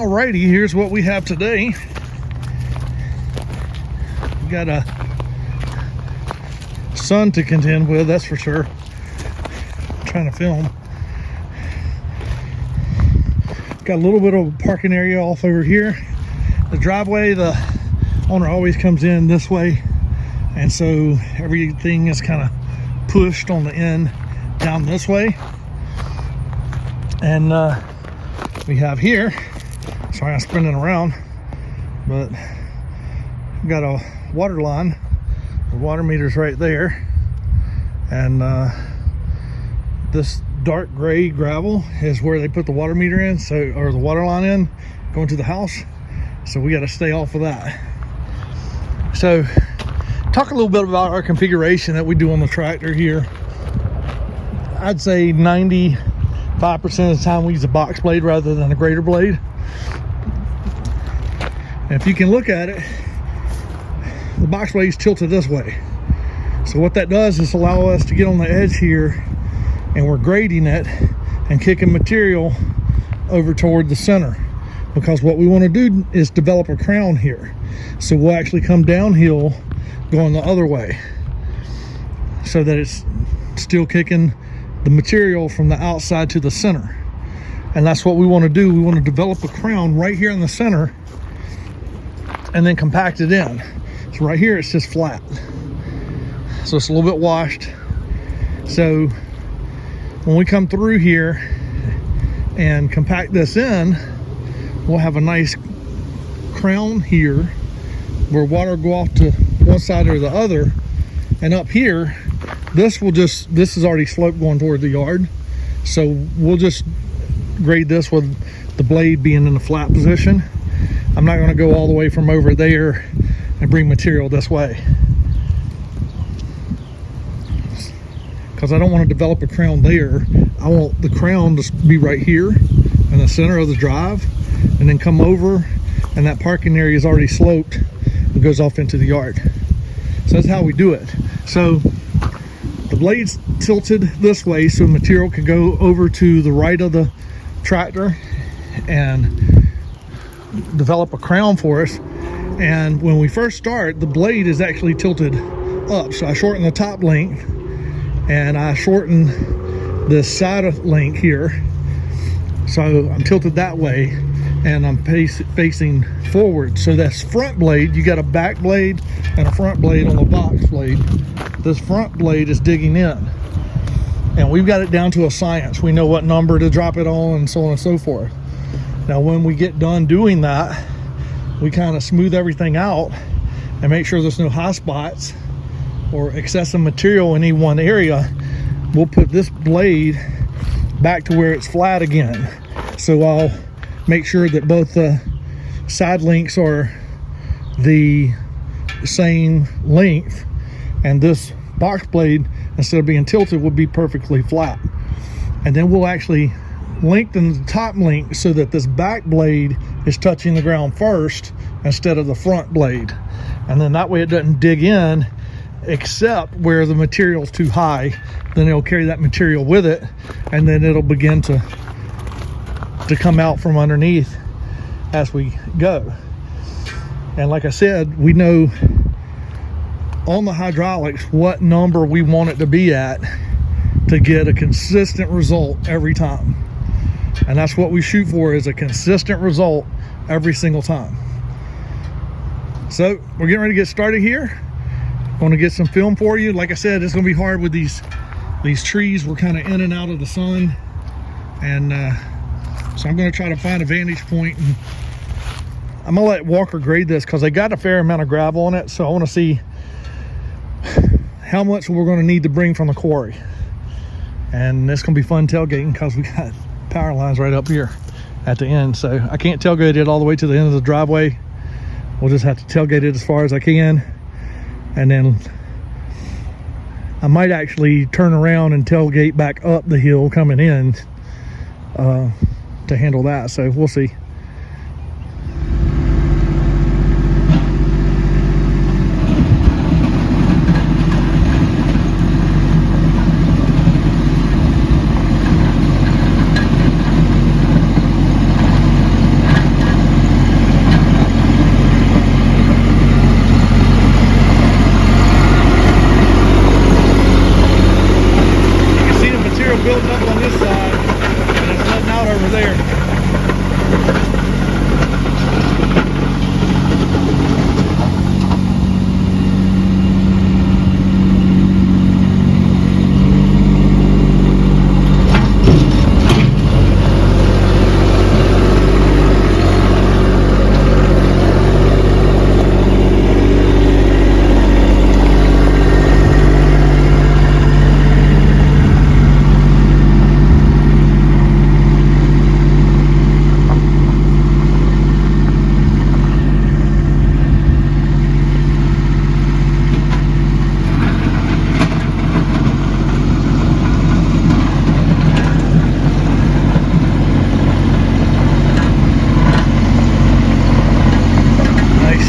Alrighty, here's what we have today. We got a sun to contend with, that's for sure. I'm trying to film. Got a little bit of a parking area off over here. The driveway, the owner always comes in this way, and so everything is kind of pushed on the end down this way. And we have here, sorry I'm spinning around, but we've got a water line. The water meter's right there, and this dark gray gravel is where they put the water meter in, so, or the water line in, going to the house. So we got to stay off of that. So talk a little bit about our configuration that we do on the tractor here. I'd say 95% of the time we use a box blade rather than a grader blade. And if you can look at it, the box blade is tilted this way. So what that does is allow us to get on the edge here, and we're grading it and kicking material over toward the center, because what we want to do is develop a crown here. So we'll actually come downhill going the other way, so that it's still kicking the material from the outside to the center. And that's what we want to do. We want to develop a crown right here in the center and then compact it in. So right here it's just flat, so it's a little bit washed. So when we come through here and compact this in, we'll have a nice crown here where water will go off to one side or the other. And up here, this is already sloped going toward the yard, so we'll just grade this with the blade being in the flat position. I'm not going to go all the way from over there and bring material this way, because I don't want to develop a crown there. I want the crown to be right here in the center of the drive, and then come over, and that parking area is already sloped. It goes off into the yard. So that's how we do it. So the blade's tilted this way so material can go over to the right of the tractor and develop a crown for us. And when we first start, the blade is actually tilted up. So I shorten the top length, and I shorten this side of length here. So I'm tilted that way, and I'm facing forward. So that's front blade. You got a back blade and a front blade on the box blade. This front blade is digging in, and we've got it down to a science. We know what number to drop it on, and so on and so forth. Now when we get done doing that, we kind of smooth everything out and make sure there's no high spots or excessive material in any one area. We'll put this blade back to where it's flat again. So I'll make sure that both the side links are the same length, and this box blade, instead of being tilted, will be perfectly flat. And then we'll actually lengthen the top link so that this back blade is touching the ground first instead of the front blade. And then that way it doesn't dig in except where the material's too high. Then it'll carry that material with it, and then it'll begin to come out from underneath as we go. And like I said, we know on the hydraulics what number we want it to be at to get a consistent result every time. And that's what we shoot for, is a consistent result every single time. So we're getting ready to get started here. Going to get some film for you. Like I said, it's going to be hard with these trees. We're kind of in and out of the sun, and so I'm going to try to find a vantage point, and I'm going to let Walker grade this because they got a fair amount of gravel on it. So I want to see how much we're going to need to bring from the quarry. And it's going to be fun tailgating because we got power lines right up here at the end. So I can't tailgate it all the way to the end of the driveway. We'll just have to tailgate it as far as I can. And then I might actually turn around and tailgate back up the hill coming in to handle that. So we'll see.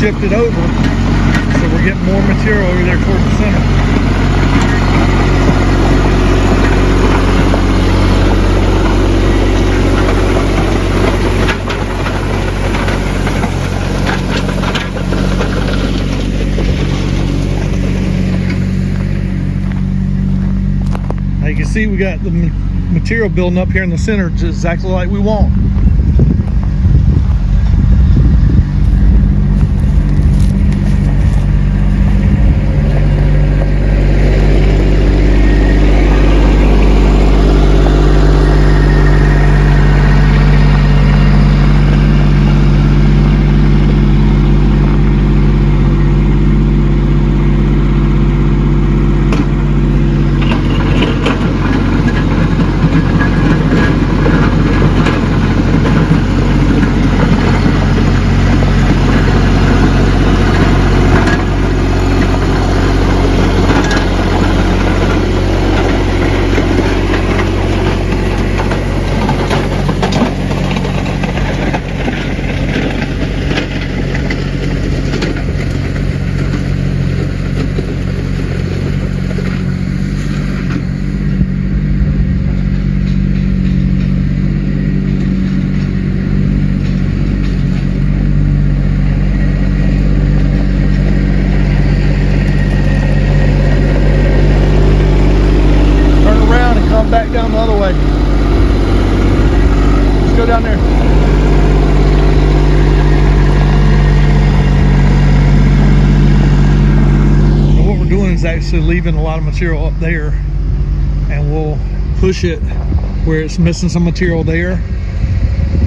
shift it over, so we're getting more material over there towards the center. Now you can see we got the material building up here in the center just exactly like we want. Back down the other way. Let's go down there. So what we're doing is actually leaving a lot of material up there, and we'll push it where it's missing some material there,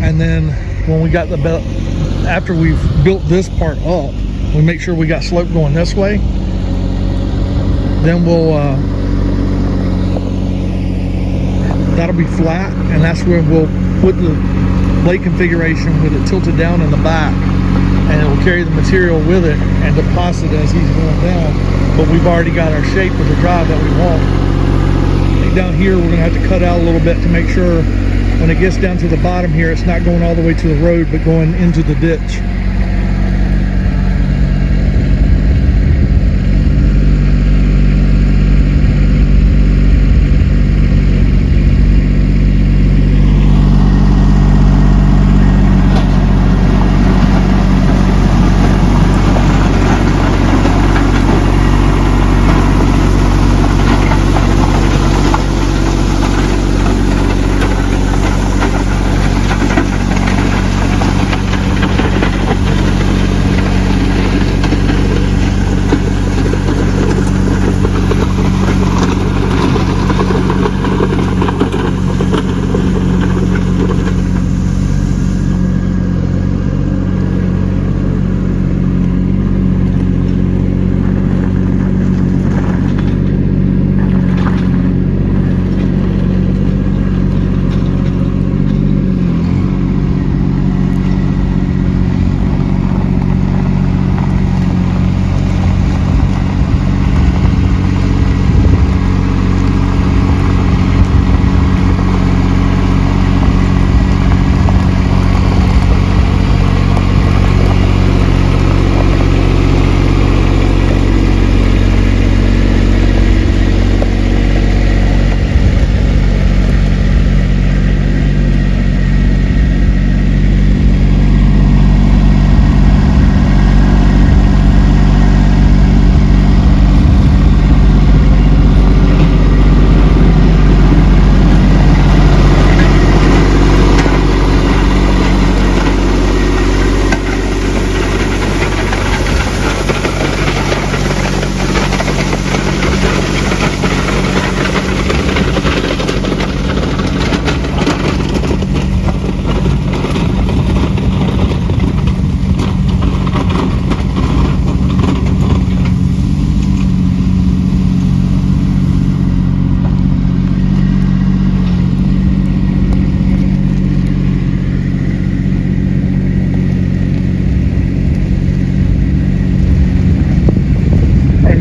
and then when we got the belt, after we've built this part up, we make sure we got slope going this way, then we'll that'll be flat, and that's where we'll put the blade configuration with it tilted down in the back, and it will carry the material with it and deposit as he's going down. But we've already got our shape of the drive that we want. And down here we're going to have to cut out a little bit to make sure when it gets down to the bottom here, it's not going all the way to the road but going into the ditch.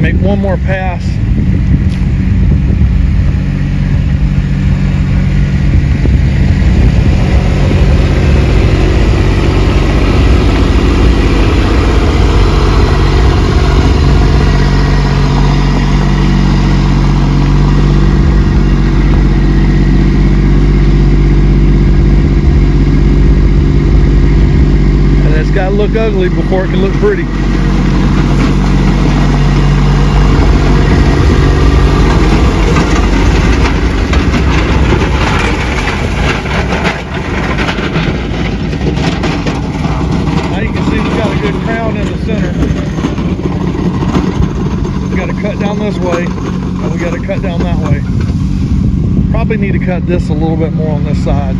Make one more pass. got to look ugly before it can look pretty. Now you can see we've got a good crown in the center. We got to cut down this way, and we got to cut down that way. Probably need to cut this a little bit more on this side,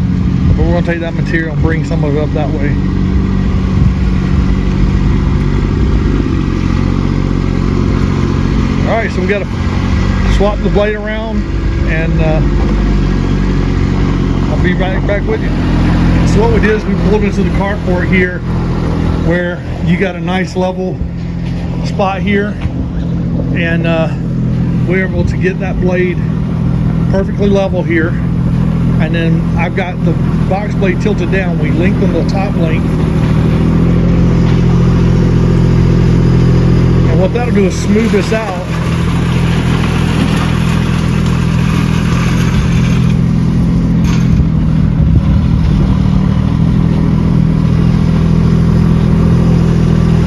but we're going to take that material and bring some of it up that way. Alright, so we got to swap the blade around, and I'll be right back with you. So what we did is we pulled into the carport here, where you got a nice level spot here, and we were able to get that blade perfectly level here. And then I've got the box blade tilted down. We lengthened the top length, and what that'll do is smooth this out.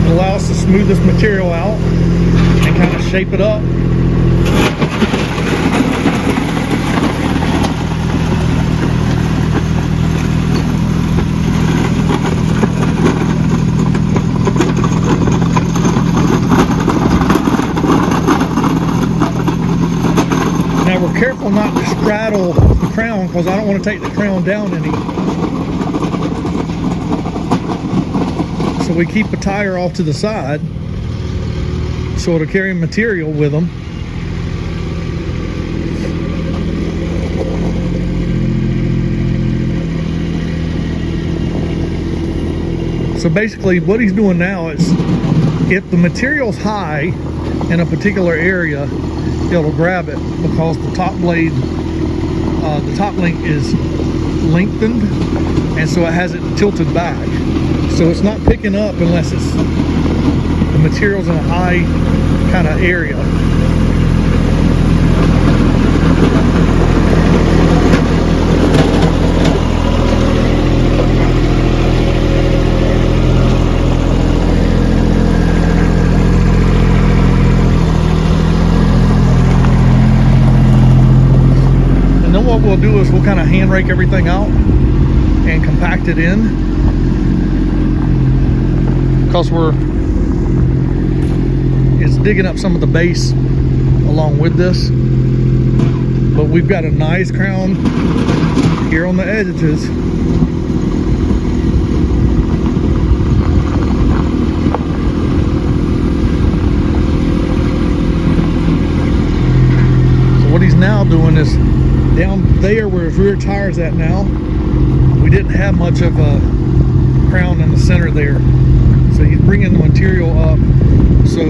It allows us to smooth this material out and kind of shape it up. Now we're careful not to straddle the crown, because I don't want to take the crown down any. So we keep a tire off to the side so it'll carry material with them. So basically what he's doing now is, if the material's high in a particular area, it'll grab it, because the top blade, the top link is lengthened, and so it has it tilted back. So it's not picking up unless it's the material's in a high kind of area. What we'll do is we'll kind of hand rake everything out and compact it in, because it's digging up some of the base along with this. But we've got a nice crown here on the edges. So what he's now doing is, down there where his rear tire's at now, we didn't have much of a crown in the center there. So he's bringing the material up. So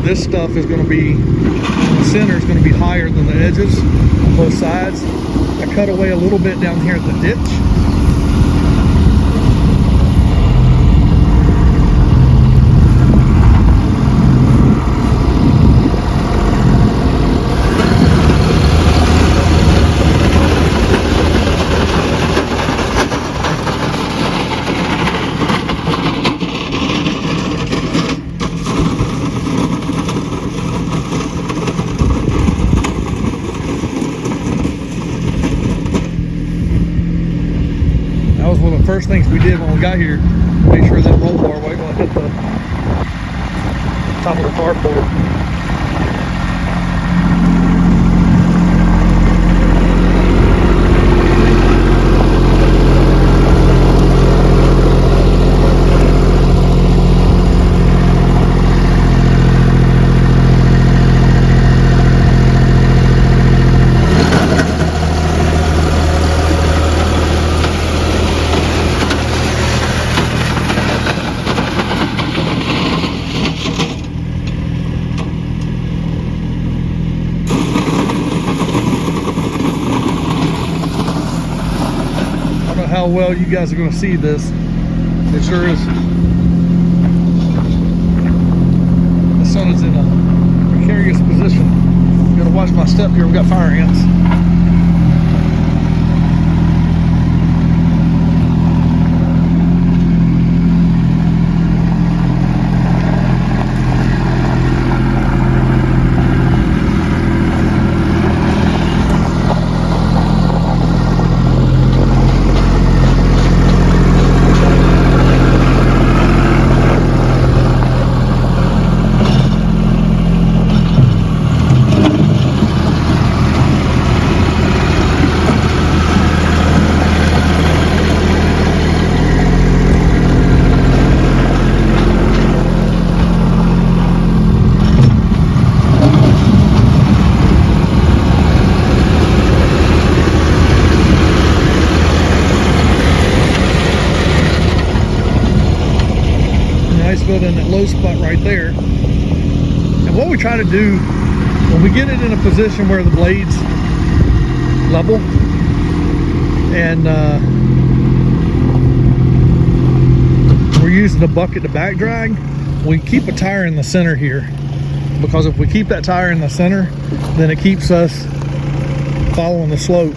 this stuff is going to be, the center is going to be higher than the edges on both sides. I cut away a little bit down here at the ditch. One of the first things we did when we got here, make sure that roll bar wasn't going to hit the top of the carport. How well you guys are going to see this. It sure is. The sun is in a precarious position. I'm going to watch my step here. We've got fire ants. good in that low spot right there. And what we try to do when we get it in a position where the blade's level and we're using the bucket to back drag, we keep a tire in the center here, because if we keep that tire in the center, then it keeps us following the slope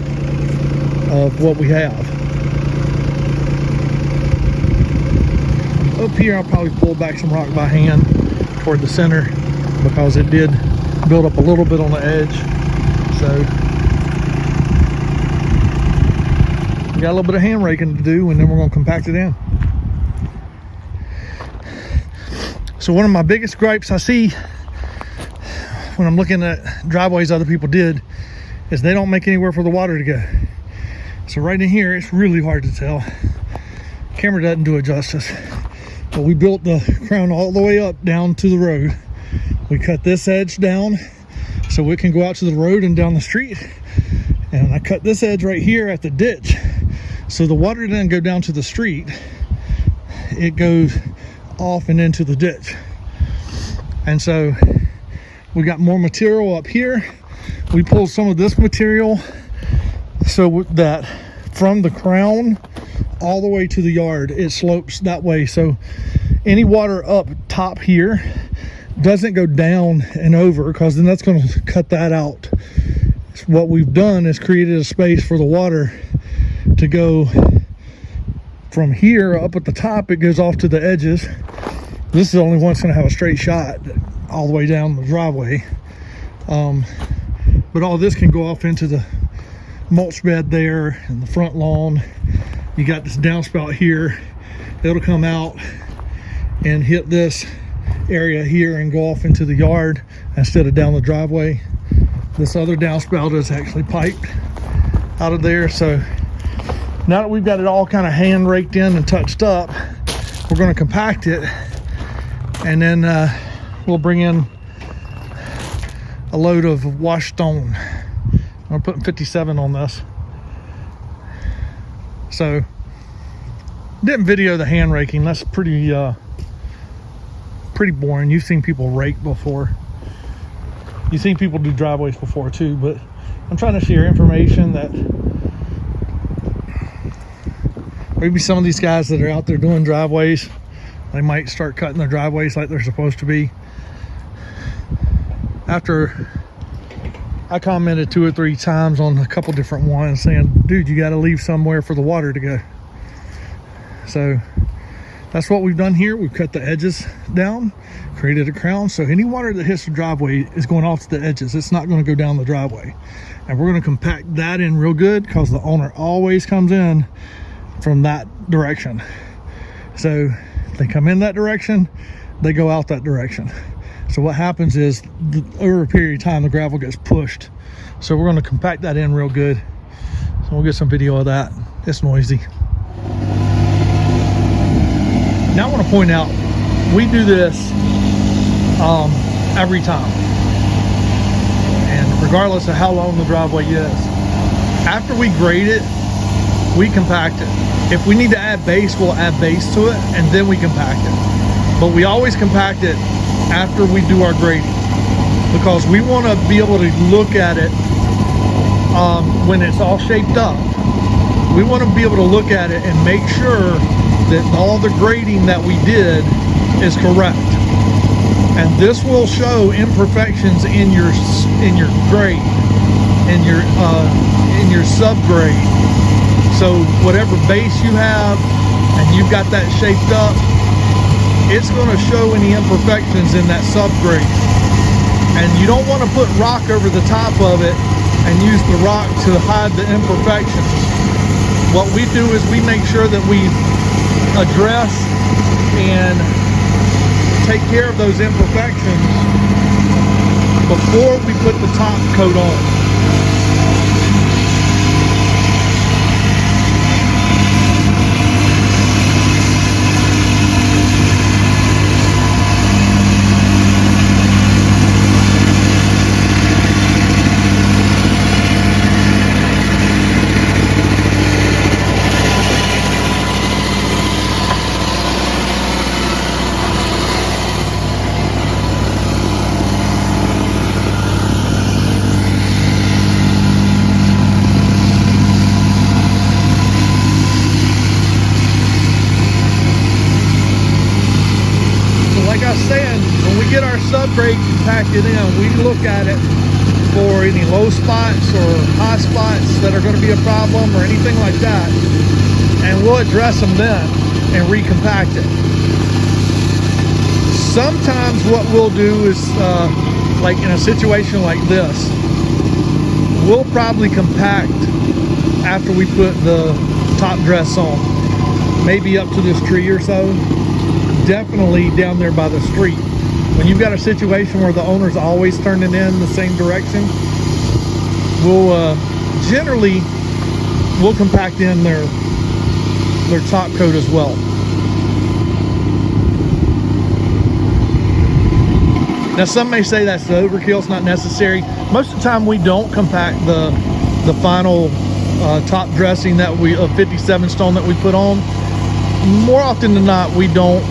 of what we have. Up here, I'll probably pull back some rock by hand toward the center, because it did build up a little bit on the edge. So we got a little bit of hand raking to do, and then we're going to compact it in. So one of my biggest gripes I see when I'm looking at driveways other people did is they don't make anywhere for the water to go. So right in here, it's really hard to tell. Camera doesn't do it justice. But we built the crown all the way up down to the road. We cut this edge down so it can go out to the road and down the street. And I cut this edge right here at the ditch, so the water doesn't go down to the street. It goes off and into the ditch. And so we got more material up here. We pulled some of this material so that from the crown all the way to the yard, it slopes that way. So any water up top here doesn't go down and over, because then that's going to cut that out. So what we've done is created a space for the water to go from here up at the top. It goes off to the edges. This is the only one that's going to have a straight shot all the way down the driveway. But all this can go off into the mulch bed there and the front lawn. You got this downspout here. It'll come out and hit this area here and go off into the yard instead of down the driveway. This other downspout is actually piped out of there. So now that we've got it all kind of hand raked in and touched up, we're going to compact it, and then we'll bring in a load of washed stone. I'm putting 57 on this. So didn't video the hand raking. That's pretty boring. You've seen people rake before. You've seen people do driveways before too, but I'm trying to share information that maybe some of these guys that are out there doing driveways, they might start cutting their driveways like they're supposed to be. After I commented 2 or 3 times on a couple different ones saying, dude, you got to leave somewhere for the water to go. So that's what we've done here. We've cut the edges down, created a crown, so any water that hits the driveway is going off to the edges. It's not going to go down the driveway. And we're going to compact that in real good, because the owner always comes in from that direction. So they come in that direction, they go out that direction. So what happens is, over a period of time, the gravel gets pushed. So we're going to compact that in real good. So we'll get some video of that. It's noisy. Now I want to point out, we do this every time, and regardless of how long the driveway is. After we grade it, we compact it. If we need to add base, we'll add base to it, and then we compact it. But we always compact it after we do our grading, because we want to be able to look at it when it's all shaped up. We want to be able to look at it and make sure that all the grading that we did is correct. And this will show imperfections in your grade, in your subgrade. So whatever base you have and you've got that shaped up, it's going to show any imperfections in that subgrade. And you don't want to put rock over the top of it and use the rock to hide the imperfections. What we do is we make sure that we address and take care of those imperfections before we put the top coat on. saying, when we get our subgrade compacted in, we look at it for any low spots or high spots that are going to be a problem or anything like that, and we'll address them then and recompact it. Sometimes what we'll do is, like in a situation like this, we'll probably compact after we put the top dress on, maybe up to this tree or so, definitely down there by the street. When you've got a situation where the owner's always turning in the same direction, we'll generally compact in their top coat as well. Now some may say that's the overkill, it's not necessary. Most of the time we don't compact the final top dressing that we, of 57 stone that we put on. More often than not, we don't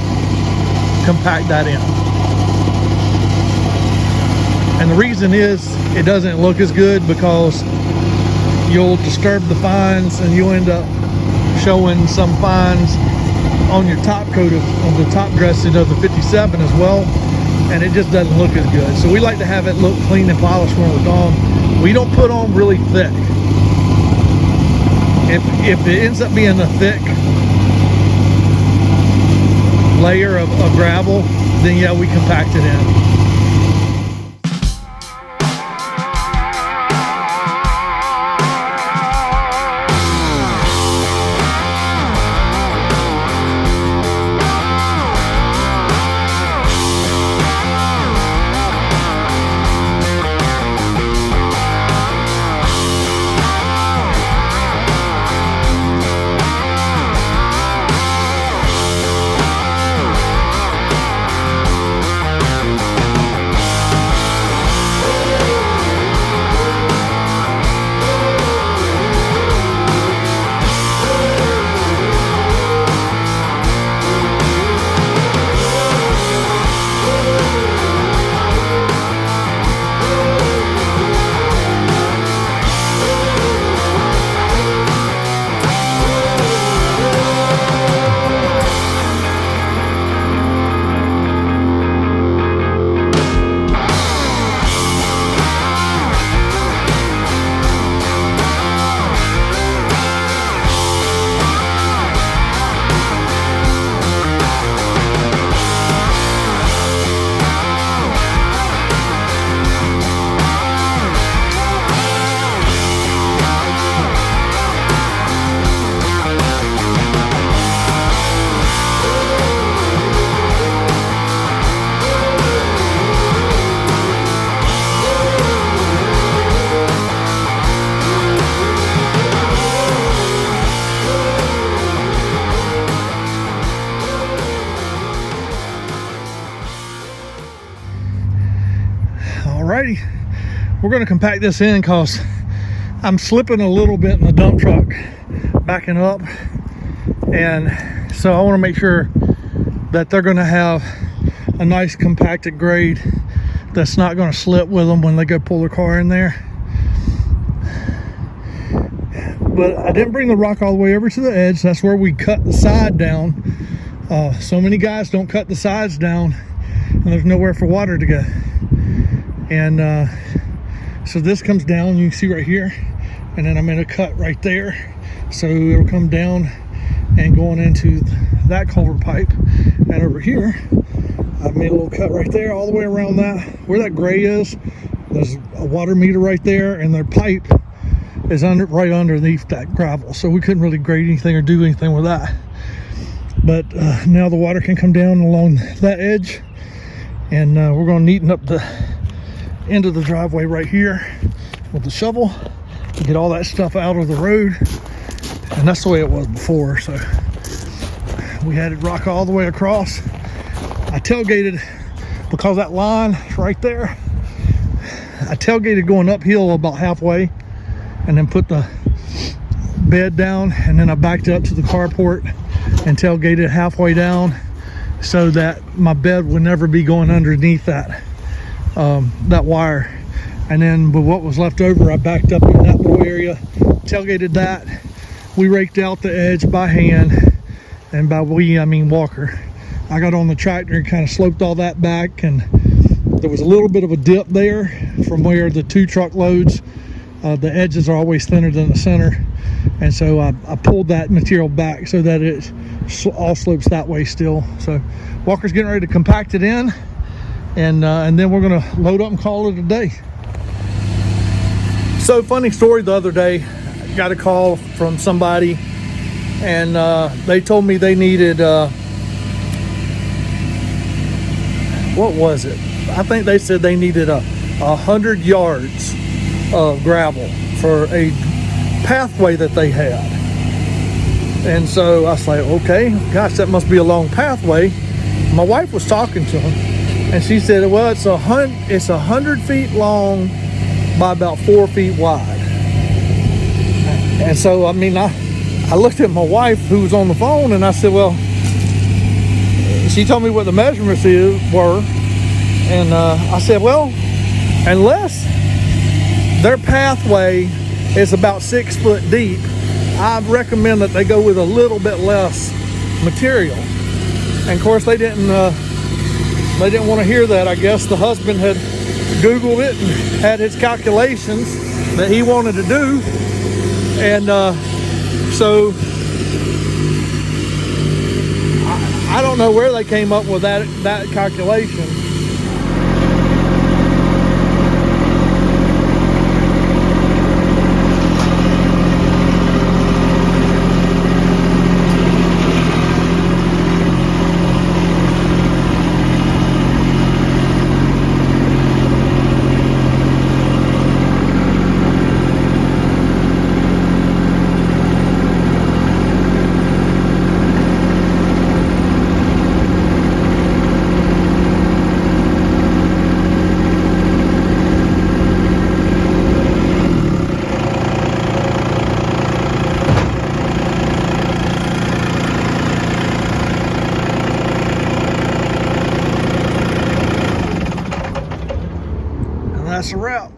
compact that in. And the reason is it doesn't look as good because you'll disturb the fines and you'll end up showing some fines on your top coat of the top dressing of the 57 as well, and it just doesn't look as good. So we like to have it look clean and polished when we're done. We don't put on really thick. If it ends up being a thick layer of gravel, then yeah, we compact it in. Alrighty, we're going to compact this in because I'm slipping a little bit in the dump truck backing up, and so I want to make sure that they're going to have a nice compacted grade that's not going to slip with them when they go pull their car in there. But I didn't bring the rock all the way over to the edge. That's where we cut the side down. So many guys don't cut the sides down and there's nowhere for water to go. And so this comes down, you can see right here, and then I'm going to cut right there, so it'll come down and going into that culvert pipe. And over here I've made a little cut right there all the way around that, where that gray is. There's a water meter right there, and their pipe is right underneath that gravel, so we couldn't really grade anything or do anything with that. But now the water can come down along that edge, and we're going to neaten up the end of the driveway right here with the shovel to get all that stuff out of the road. And that's the way it was before, so we had it rock all the way across. I tailgated because that line right there, I tailgated going uphill about halfway and then put the bed down, and then I backed up to the carport and tailgated halfway down so that my bed would never be going underneath that wire. And then with what was left over, I backed up in that little area, tailgated that. We raked out the edge by hand, and by we I mean Walker. I got on the tractor and kind of sloped all that back, and there was a little bit of a dip there from where the 2 truckloads, the edges are always thinner than the center, and so I pulled that material back so that it all slopes that way still. So Walker's getting ready to compact it in, and then we're gonna load up and call it a day. So funny story, the other day got a call from somebody, and they told me they needed what was it? I think they said they needed 100 yards of gravel for a pathway that they had. And so I was like, okay, gosh, that must be a long pathway. My wife was talking to him, and she said, well, it's 100 feet long by about 4 feet wide. And so, I mean, I looked at my wife who was on the phone, and I said, well, she told me what the measurements were, and I said, well, unless their pathway is about 6 foot deep, I recommend that they go with a little bit less material. And of course, they didn't want to hear that. I guess the husband had Googled it and had his calculations that he wanted to do, and so I don't know where they came up with that calculation. That's a wrap.